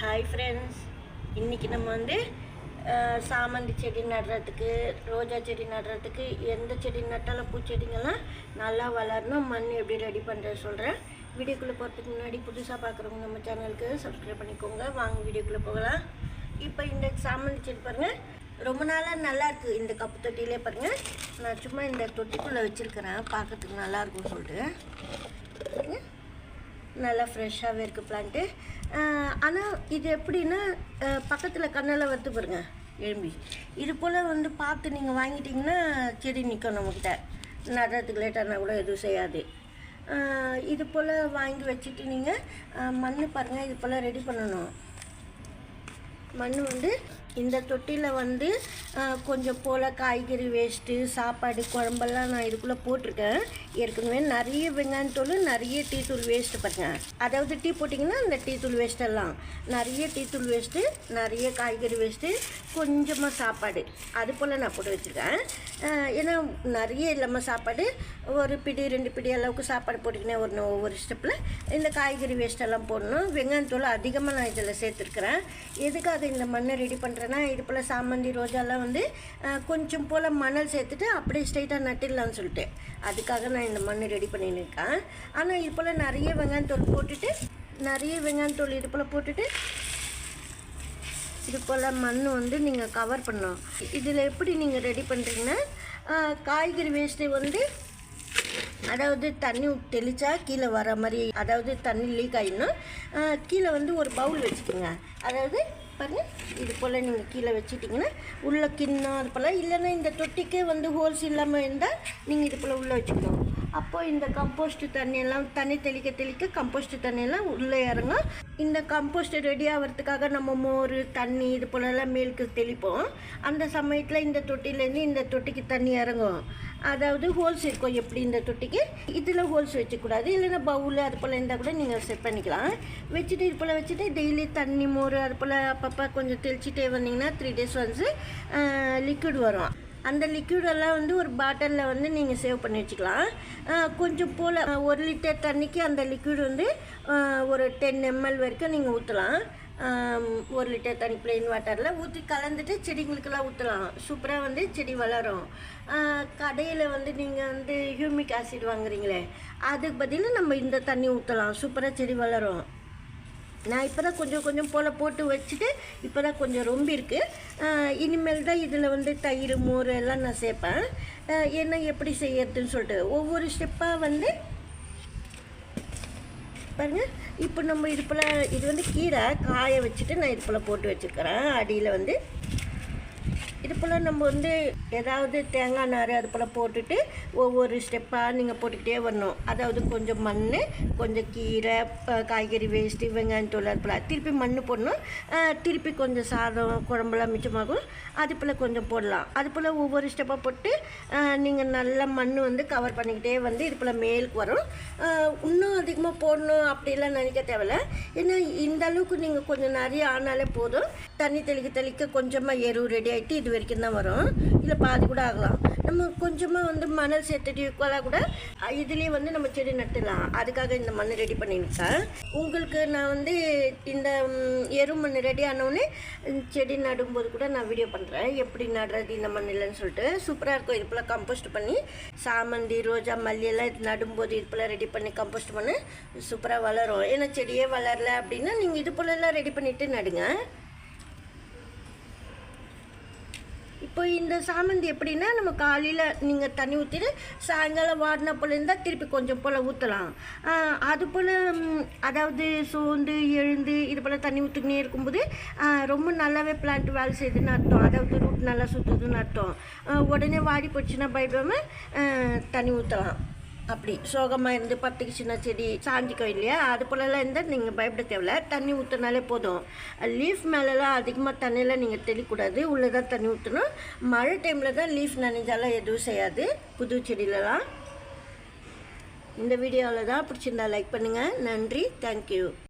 Hi friends, இன்றைக்கி நம்ம வந்து சாமந்தி செடி நடுறதுக்கு, ரோஜா செடி நடுறதுக்கு, எந்த செடி நட்டாலும் பூச்செடிங்கெல்லாம் நல்லா வளரணும், மண் எப்படி ரெடி பண்ணுறது சொல்கிறேன். வீடியோக்குள்ளே போகிறதுக்கு முன்னாடி புதுசாக பார்க்குறவங்க நம்ம சேனலுக்கு சப்ஸ்கிரைப் பண்ணிக்கோங்க. வாங்க வீடியோக்குள்ளே போகலாம். இப்போ இந்த சாமந்தி செடி பாருங்கள், ரொம்ப நாளாக நல்லாயிருக்கு. இந்த கப்பு தொட்டியிலே பாருங்கள், நான் சும்மா இந்த தொட்டிக்குள்ளே வச்சுருக்கிறேன், பார்க்கறதுக்கு நல்லாயிருக்கும்னு சொல்லிட்டு. நல்லா ஃப்ரெஷ்ஷாகவே இருக்குது பிளான்ட்டு. ஆனால் இது எப்படின்னா பக்கத்தில் கண்ணெல்லாம் வந்து பாருங்க எழும்பி, இது போல் வந்து பார்த்து நீங்கள் வாங்கிட்டிங்கன்னா செடி நிற்கும். நம்மக்கிட்ட நடுறதுக்கு லேட்டானா கூட எதுவும் செய்யாது. இது போல் வாங்கி வச்சுட்டு நீங்கள் மண் பாருங்கள், இது போல் ரெடி பண்ணணும். மண் வந்து இந்த தொட்டியில் வந்து கொஞ்சம் போல் காய்கறி வேஸ்ட்டு, சாப்பாடு, குழம்பெல்லாம் நான் இதுக்குள்ளே போட்டிருக்கேன். ஏற்கனவே நிறைய வெங்காயத்தூள், நிறைய டீ தூள் வேஸ்ட்டு பாருங்கள். அதாவது டீ போட்டிங்கன்னா அந்த டீ தூள் வேஸ்ட்டெல்லாம் நிறைய டீ தூள் வேஸ்ட்டு, நிறைய காய்கறி வேஸ்ட்டு, கொஞ்சமாக சாப்பாடு அது போல் நான் போட்டு வச்சுருக்கேன். ஏன்னா நிறைய இல்லாமல் சாப்பாடு ஒரு பிடி 2 பிடி அளவுக்கு சாப்பாடு போட்டிங்கன்னா ஒவ்வொரு ஸ்டெப்பில் இந்த காய்கறி வேஸ்ட்டெல்லாம் போடணும். வெங்காயத்தூள் அதிகமாக நான் இதில் சேர்த்துருக்குறேன். எதுக்காக இந்த மண்ணை ரெடி பண்ணுறேன்னா, இது போல் சாமந்தி, ரோஜாலாம் வந்து கொஞ்சம் போல் மணல் சேர்த்துட்டு அப்படியே ஸ்ட்ரைட்டாக நட்டிடலான்னு சொல்லிட்டு அதுக்காக நான் இந்த மண் ரெடி பண்ணியிருக்கேன். ஆனால் இது போல் நிறைய வெங்காயத்தூள் போட்டுட்டு இது போல் போட்டுட்டு இது போல் மண் வந்து நீங்கள் கவர் பண்ணணும். இதில் எப்படி நீங்கள் ரெடி பண்ணுறீங்கன்னா, காய்கறி வேஸ்ட்டு வந்து அதாவது தண்ணி தெளித்தா கீழே வர மாதிரி, அதாவது தண்ணி லீக் ஆகிடணும். கீழே வந்து ஒரு பவுல் வச்சுக்கோங்க. அதாவது பாருங்கள், இது போல் நீங்கள் கீழே வச்சுட்டிங்கன்னா உள்ளே கிண்ணம் அது போல், இல்லைன்னா இந்த தொட்டிக்கே வந்து ஹோல்ஸ் இல்லாமல் இருந்தால் நீங்கள் இது போல் உள்ளே வச்சுக்கணும். அப்போது இந்த கம்போஸ்ட்டு தண்ணியெல்லாம் தண்ணி தெளிக்க கம்போஸ்ட்டு தண்ணியெல்லாம் உள்ளே இறங்கும். இந்த கம்போஸ்ட் ரெடி ஆகிறதுக்காக நம்ம மோர், தண்ணி இது போலெல்லாம் மேலுக்கு தெளிப்போம். அந்த சமயத்தில் இந்த தொட்டிலேருந்து இந்த தொட்டிக்கு தண்ணி இறங்கும். அதாவது ஹோல்ஸ் இருக்கும். எப்படி இந்த தொட்டிக்கு இதில் ஹோல்ஸ் வச்சுக்கூடாது, இல்லைன்னா பவுல் அது போல் இருந்தால் கூட நீங்கள் செட் பண்ணிக்கலாம். வச்சுட்டு இது போல் வச்சுட்டு டெய்லி தண்ணி, மோர் அது போல் அப்பப்போ கொஞ்சம் தெளிச்சிட்டே வந்தீங்கன்னா 3 days ஒன்ஸு லிக்விட் வரும். அந்த லிக்விடெல்லாம் வந்து ஒரு பாட்டிலில் வந்து நீங்கள் சேவ் பண்ணி வச்சுக்கலாம். கொஞ்சம் போல் 1 லிட்டர் தண்ணிக்கு அந்த லிக்விட் வந்து ஒரு 10 ml வரைக்கும் நீங்கள் ஊற்றலாம். 1 லிட்டர் தண்ணி ப்ளெயின் வாட்டரில் ஊற்றி கலந்துட்டு செடிங்களுக்கெல்லாம் ஊற்றலாம். சூப்பராக வந்து செடி வளரும். கடையில் வந்து நீங்கள் வந்து ஹியூமிக் ஆசிட் வாங்குறீங்களே, அதுக்கு பதில் நம்ம இந்த தண்ணி ஊற்றலாம். சூப்பராக செடி வளரும். நான் இப்போ தான் கொஞ்சம் போல் போட்டு வச்சுட்டு இப்போ தான் கொஞ்சம் ரொம்ப இருக்குது. இனிமேல் தான் இதில் வந்து தயிர், மோர் எல்லாம் நான் சேர்ப்பேன். என்ன எப்படி செய்யறதுன்னு சொல்லிட்டு ஒவ்வொரு ஸ்டெப்பாக வந்து பாருங்கள். இப்போ நம்ம இது போல் இது வந்து கீரை காய வச்சுட்டு நான் இது போல் போட்டு வச்சுருக்கிறேன். அடியில் வந்து இது போல் நம்ம வந்து ஏதாவது தேங்காய் நார் அது போல் போட்டுட்டு ஒவ்வொரு ஸ்டெப்பாக நீங்கள் போட்டுக்கிட்டே வரணும். அதாவது கொஞ்சம் மண், கொஞ்சம் கீரை, காய்கறி வேஸ்ட்டு, வெங்காயத்தூள் அது போல் திருப்பி மண் போடணும். திருப்பி கொஞ்சம் சாதம், குழம்புலாம் மிச்சமாகும், அது போல் கொஞ்சம் போடலாம். அது போல் ஒவ்வொரு ஸ்டெப்பாக போட்டு நீங்கள் நல்லா மண் வந்து கவர் பண்ணிக்கிட்டே வந்து இது போல் மேலுக்கு வரும். இன்னும் அதிகமாக போடணும் அப்படிலாம் நினைக்க தேவையில்ல. ஏன்னா இந்த அளவுக்கு நீங்கள் கொஞ்சம் நிறைய ஆனாலே போதும். தண்ணி தெளிக்க கொஞ்சமாக எரு ரெடி ஆகிட்டு இது வரைக்கும் தான் வரும். இல்லை பாதி கூட ஆகலாம். நம்ம கொஞ்சமாக வந்து மணல் சேர்த்துட்டு ஈக்குவலாக கூட இதுலேயே வந்து நம்ம செடி நட்டுலாம். அதுக்காக இந்த மண் ரெடி பண்ணியிருக்கேன். உங்களுக்கு நான் வந்து இந்த எரு மண் ரெடி ஆனோடனே செடி நடும்போது கூட நான் வீடியோ பண்ணுறேன், எப்படி நடுறது இந்த மண் இல்லைன்னு சொல்லிட்டு. சூப்பராக இருக்கும். இது போல் கம்போஸ்ட் பண்ணி சாமந்தி, ரோஜா, மல்லியெல்லாம் இது நடும்போது இது போல் ரெடி பண்ணி கம்போஸ்ட் பண்ணி சூப்பராக வளரும். ஏன்னா செடியே வளரல அப்படின்னா நீங்கள் இது போலெல்லாம் ரெடி பண்ணிவிட்டு நடுங்க. இப்போ இந்த சாமந்தி எப்படின்னா, நம்ம காலையில் நீங்கள் தண்ணி ஊற்றிட்டு சாயங்காலம் வாடின போல் இருந்தால் திருப்பி கொஞ்சம் போல் ஊற்றலாம். அது போல் அதாவது சோர்ந்து எழுந்து இது போல் தண்ணி ஊற்றிக்கினே இருக்கும்போது ரொம்ப நல்லாவே பிளான்ட் வேலை செய்யுதுன்னு அர்த்தம். அதாவது ரூட் நல்லா சுற்றுதுன்னு அர்த்தம். உடனே வாடி போச்சுன்னா பயப்படாமல் தண்ணி ஊற்றலாம். அப்படி சோகமாக இருந்து பத்துக்குச்சின்னா செடி சாஞ்சிக்கும் இல்லையா, அது போலலாம் இருந்தால் நீங்கள் பயப்பட தேவையில்ல. தண்ணி ஊற்றினாலே போதும். லீஃப் மேலெலாம் அதிகமாக தண்ணியெல்லாம் நீங்கள் தெளிக்கூடாது, உள்ளே தான் தண்ணி ஊற்றணும். மழை டைமில் தான் லீஃப் நனைஞ்சாலாம் எதுவும் செய்யாது புது செடியிலலாம். இந்த வீடியோவில் தான் பிடிச்சிருந்தா லைக் பண்ணுங்கள். நன்றி, தேங்க்யூ.